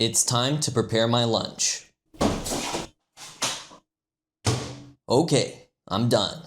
It's time to prepare my lunch. Okay, I'm done.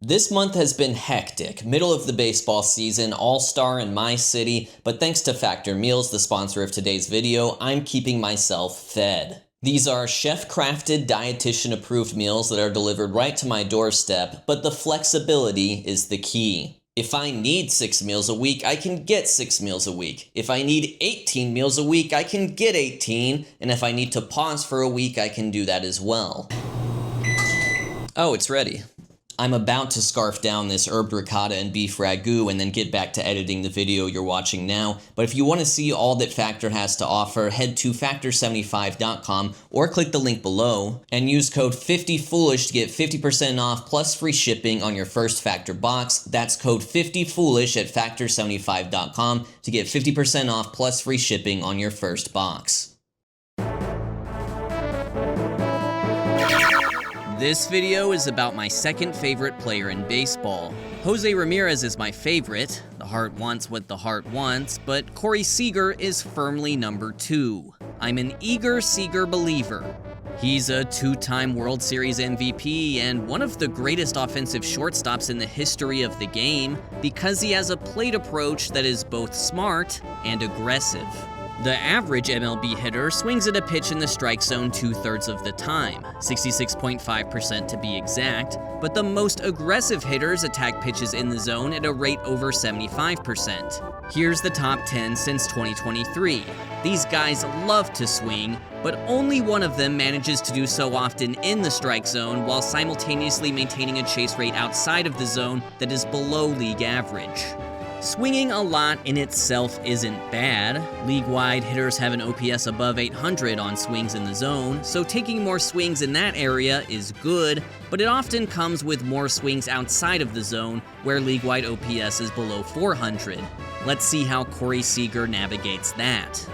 This month has been hectic, middle of the baseball season, all-star in my city, but thanks to Factor Meals, the sponsor of today's video, I'm keeping myself fed. These are chef-crafted, dietitian-approved meals that are delivered right to my doorstep, but the flexibility is the key. If I need 6 meals a week, I can get 6 meals a week. If I need 18 meals a week, I can get 18, and if I need to pause for a week, I can do that as well. Oh, it's ready. I'm about to scarf down this herbed ricotta and beef ragu and then get back to editing the video you're watching now. But if you want to see all that Factor has to offer, head to factor75.com or click the link below and use code 50foolish to get 50% off plus free shipping on your first Factor box. That's code 50foolish at factor75.com to get 50% off plus free shipping on your first box. This video is about my second favorite player in baseball. Jose Ramirez is my favorite. The heart wants what the heart wants, but Corey Seager is firmly number 2. I'm an eager Seager believer. He's a 2-time World Series MVP and one of the greatest offensive shortstops in the history of the game because he has a plate approach that is both smart and aggressive. The average MLB hitter swings at a pitch in the strike zone 2/3 of the time, 66.5% to be exact, but the most aggressive hitters attack pitches in the zone at a rate over 75%. Here's the top 10 since 2023. These guys love to swing, but only one of them manages to do so often in the strike zone while simultaneously maintaining a chase rate outside of the zone that is below league average. Swinging a lot in itself isn't bad. League-wide, hitters have an OPS above 800 on swings in the zone, so taking more swings in that area is good, but it often comes with more swings outside of the zone, where league-wide OPS is below 400. Let's see how Corey Seager navigates that.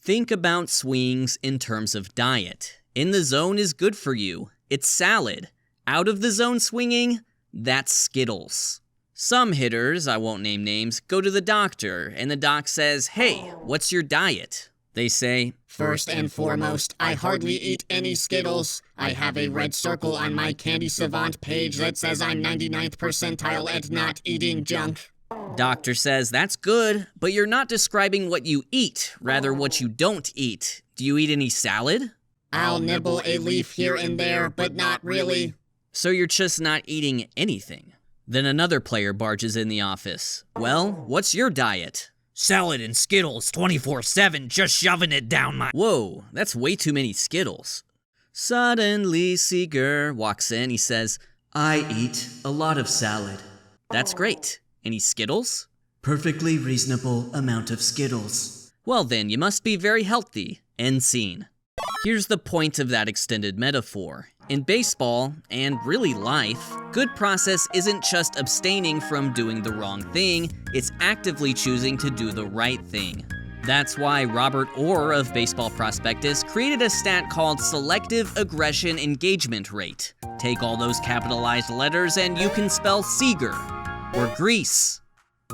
Think about swings in terms of diet. In the zone is good for you. It's salad. Out of the zone swinging, that's Skittles. Some hitters, I won't name names, go to the doctor, and the doc says, "Hey, what's your diet?" They say, "First and foremost, I hardly eat any Skittles. I have a red circle on my Candy Savant page that says I'm 99th percentile at not eating junk." Doctor says, "That's good, but you're not describing what you eat, rather what you don't eat. Do you eat any salad?" "I'll nibble a leaf here and there, but not really." So you're just not eating anything. Then another player barges in the office. "Well, what's your diet?" "Salad and Skittles 24/7, just shoving it down my..." Whoa, that's way too many Skittles. Suddenly Seager walks in. He says, "I eat a lot of salad." "That's great. Any Skittles?" "Perfectly reasonable amount of Skittles." "Well then, you must be very healthy." End scene. Here's the point of that extended metaphor. In baseball, and really life, good process isn't just abstaining from doing the wrong thing, it's actively choosing to do the right thing. That's why Robert Orr of Baseball Prospectus created a stat called Selective Aggression Engagement Rate. Take all those capitalized letters and you can spell Seager, or grease.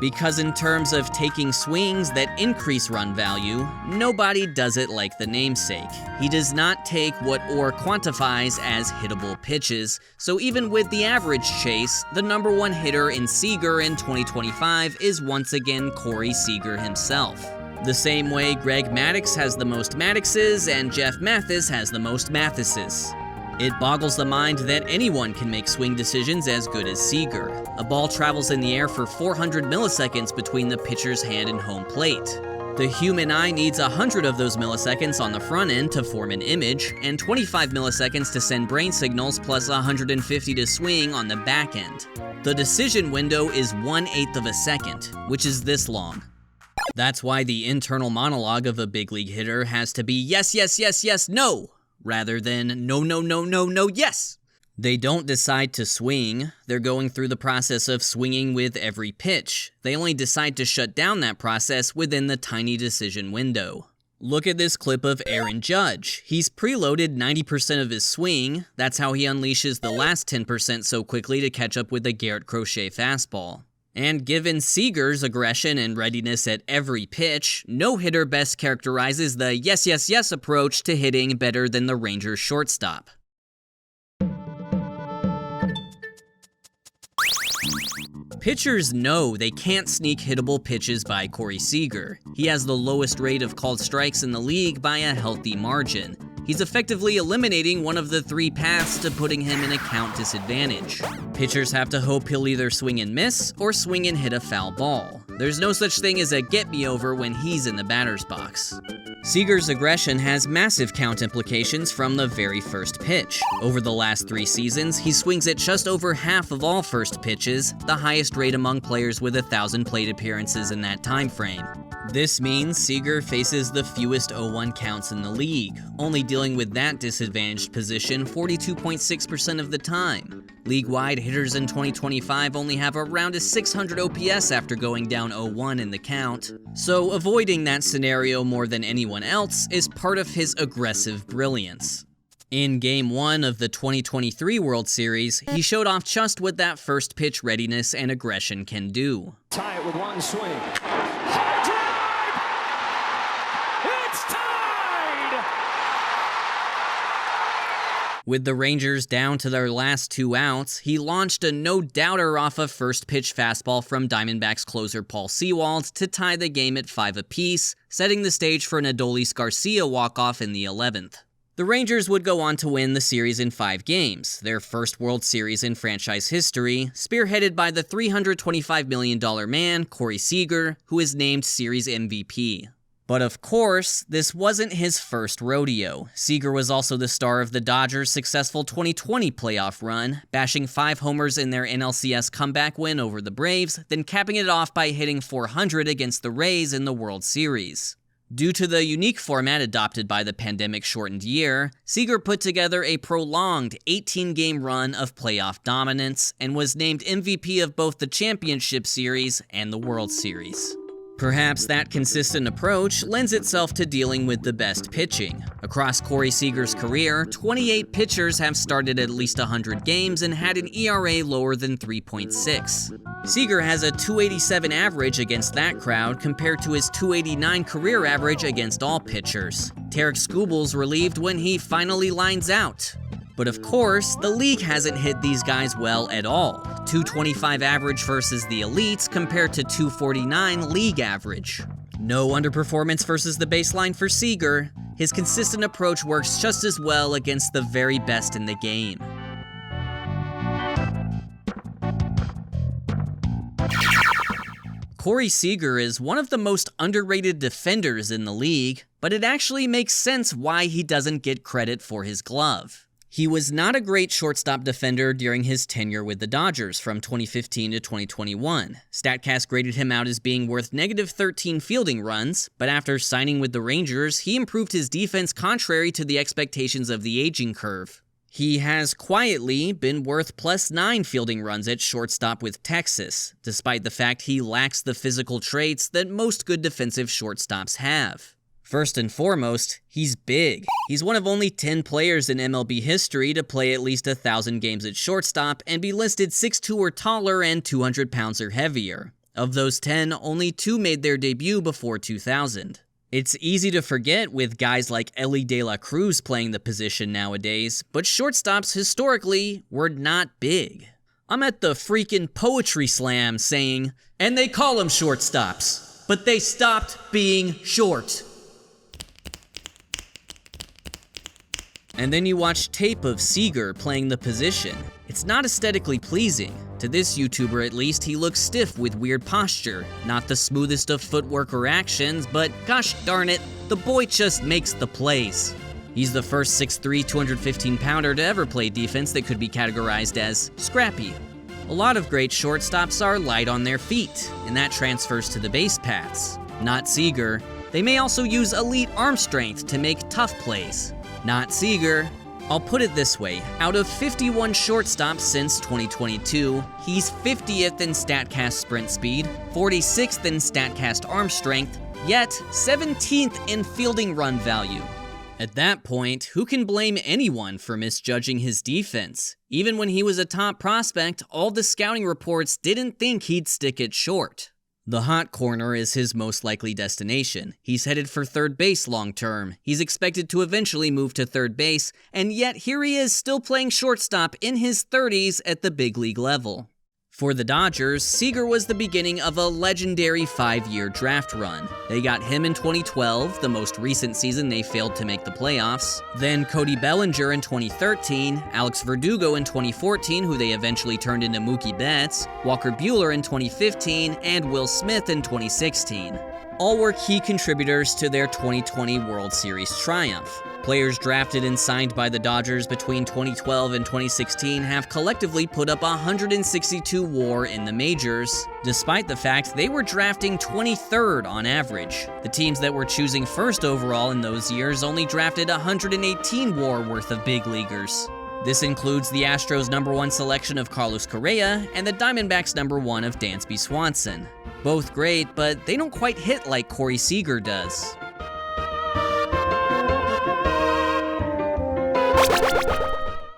Because in terms of taking swings that increase run value, nobody does it like the namesake. He does not take what Orr quantifies as hittable pitches, so even with the average chase, the number 1 hitter in Seager in 2025 is once again Corey Seager himself. The same way Greg Maddux has the most Madduxes and Jeff Mathis has the most Mathises. It boggles the mind that anyone can make swing decisions as good as Seager. A ball travels in the air for 400 milliseconds between the pitcher's hand and home plate. The human eye needs 100 of those milliseconds on the front end to form an image, and 25 milliseconds to send brain signals, plus 150 to swing on the back end. The decision window is 1/8 of a second, which is this long. That's why the internal monologue of a big league hitter has to be yes, yes, yes, yes, no, rather than no, no, no, no, no, yes. They don't decide to swing, they're going through the process of swinging with every pitch. They only decide to shut down that process within the tiny decision window. Look at this clip of Aaron Judge. He's preloaded 90% of his swing. That's how he unleashes the last 10% so quickly to catch up with the Garrett Crochet fastball. And given Seager's aggression and readiness at every pitch, no hitter best characterizes the yes, yes, yes approach to hitting better than the Rangers shortstop. Pitchers know they can't sneak hittable pitches by Corey Seager. He has the lowest rate of called strikes in the league by a healthy margin. He's effectively eliminating one of the three paths to putting him in a count disadvantage. Pitchers have to hope he'll either swing and miss or swing and hit a foul ball. There's no such thing as a get-me-over when he's in the batter's box. Seager's aggression has massive count implications from the very first pitch. Over the last 3 seasons, he swings at just over half of all first pitches, the highest rate among players with 1,000 plate appearances in that time frame. This means Seager faces the fewest 0-1 counts in the league, only dealing with that disadvantaged position 42.6% of the time. League-wide, hitters in 2025 only have around a 600 OPS after going down 0-1 in the count, so avoiding that scenario more than anyone else is part of his aggressive brilliance. In Game 1 of the 2023 World Series, he showed off just what that first pitch readiness and aggression can do. Tie it with one swing. With the Rangers down to their last 2 outs, he launched a no-doubter off a first-pitch fastball from Diamondbacks closer Paul Sewald to tie the game at 5 apiece, setting the stage for an Adolis Garcia walk-off in the 11th. The Rangers would go on to win the series in 5 games, their first World Series in franchise history, spearheaded by the $325 million man, Corey Seager, who is named Series MVP. But of course, this wasn't his first rodeo. Seager was also the star of the Dodgers' successful 2020 playoff run, bashing 5 homers in their NLCS comeback win over the Braves, then capping it off by hitting .400 against the Rays in the World Series. Due to the unique format adopted by the pandemic-shortened year, Seager put together a prolonged 18-game run of playoff dominance and was named MVP of both the Championship Series and the World Series. Perhaps that consistent approach lends itself to dealing with the best pitching. Across Corey Seager's career, 28 pitchers have started at least 100 games and had an ERA lower than 3.6. Seager has a .287 average against that crowd compared to his .289 career average against all pitchers. Tarek Skubal's relieved when he finally lines out. But of course, the league hasn't hit these guys well at all. .225 average versus the elites compared to .249 league average. No underperformance versus the baseline for Seager. His consistent approach works just as well against the very best in the game. Corey Seager is one of the most underrated defenders in the league, but it actually makes sense why he doesn't get credit for his glove. He was not a great shortstop defender during his tenure with the Dodgers from 2015 to 2021. StatCast graded him out as being worth -13 fielding runs, but after signing with the Rangers, he improved his defense contrary to the expectations of the aging curve. He has quietly been worth +9 fielding runs at shortstop with Texas, despite the fact he lacks the physical traits that most good defensive shortstops have. First and foremost, he's big. He's one of only 10 players in MLB history to play at least 1,000 games at shortstop and be listed 6'2" or taller and 200 pounds or heavier. Of those 10, only 2 made their debut before 2000. It's easy to forget with guys like Elly De La Cruz playing the position nowadays, but shortstops historically were not big. I'm at the freaking poetry slam saying, and they call them shortstops, but they stopped being short. And then you watch tape of Seager playing the position. It's not aesthetically pleasing. To this YouTuber at least, he looks stiff with weird posture. Not the smoothest of footwork or actions, but gosh darn it, the boy just makes the plays. He's the first 6'3", 215-pounder to ever play defense that could be categorized as scrappy. A lot of great shortstops are light on their feet, and that transfers to the base paths. Not Seager. They may also use elite arm strength to make tough plays. Not Seager. I'll put it this way, out of 51 shortstops since 2022, he's 50th in StatCast sprint speed, 46th in StatCast arm strength, yet 17th in fielding run value. At that point, who can blame anyone for misjudging his defense? Even when he was a top prospect, all the scouting reports didn't think he'd stick it short. The hot corner is his most likely destination. He's headed for third base long term. He's expected to eventually move to third base, and yet here he is still playing shortstop in his 30s at the big league level. For the Dodgers, Seager was the beginning of a legendary 5-year draft run. They got him in 2012, the most recent season they failed to make the playoffs. Then Cody Bellinger in 2013, Alex Verdugo in 2014, who they eventually turned into Mookie Betts, Walker Buehler in 2015, and Will Smith in 2016. All were key contributors to their 2020 World Series triumph. Players drafted and signed by the Dodgers between 2012 and 2016 have collectively put up 162 WAR in the majors, despite the fact they were drafting 23rd on average. The teams that were choosing first overall in those years only drafted 118 WAR worth of big leaguers. This includes the Astros' #1 selection of Carlos Correa and the Diamondbacks' #1 of Dansby Swanson. Both great, but they don't quite hit like Corey Seager does.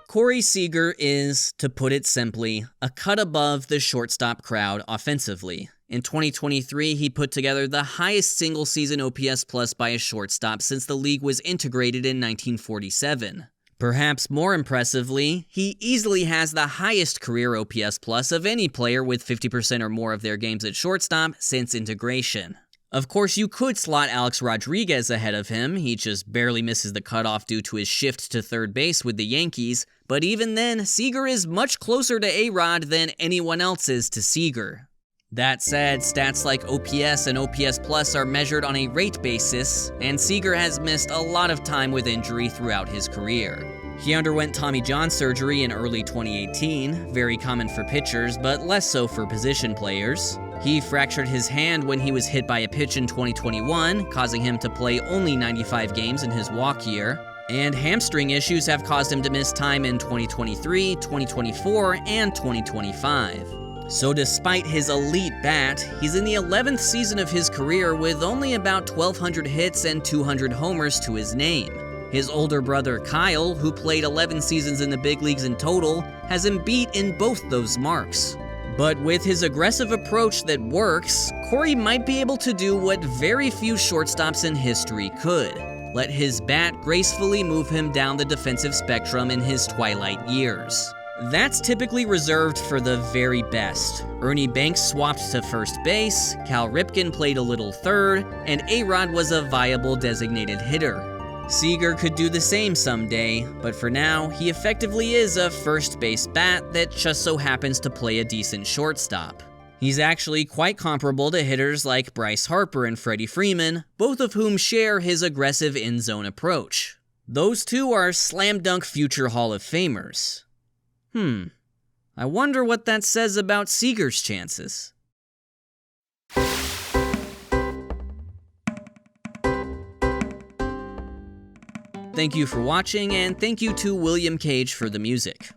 Corey Seager is, to put it simply, a cut above the shortstop crowd offensively. In 2023, he put together the highest single-season OPS plus by a shortstop since the league was integrated in 1947. Perhaps more impressively, he easily has the highest career OPS plus of any player with 50% or more of their games at shortstop since integration. Of course, you could slot Alex Rodriguez ahead of him. He just barely misses the cutoff due to his shift to third base with the Yankees, but even then, Seager is much closer to A-Rod than anyone else is to Seager. That said, stats like OPS and OPS Plus are measured on a rate basis, and Seager has missed a lot of time with injury throughout his career. He underwent Tommy John surgery in early 2018, very common for pitchers, but less so for position players. He fractured his hand when he was hit by a pitch in 2021, causing him to play only 95 games in his walk year. And hamstring issues have caused him to miss time in 2023, 2024, and 2025. So despite his elite bat, he's in the 11th season of his career with only about 1,200 hits and 200 homers to his name. His older brother Kyle, who played 11 seasons in the big leagues in total, has him beat in both those marks. But with his aggressive approach that works, Corey might be able to do what very few shortstops in history could: let his bat gracefully move him down the defensive spectrum in his twilight years. That's typically reserved for the very best. Ernie Banks swapped to first base, Cal Ripken played a little third, and A-Rod was a viable designated hitter. Seager could do the same someday, but for now, he effectively is a first base bat that just so happens to play a decent shortstop. He's actually quite comparable to hitters like Bryce Harper and Freddie Freeman, both of whom share his aggressive in-zone approach. Those two are slam dunk future Hall of Famers. I wonder what that says about Seager's chances. Thank you for watching, and thank you to William Cage for the music.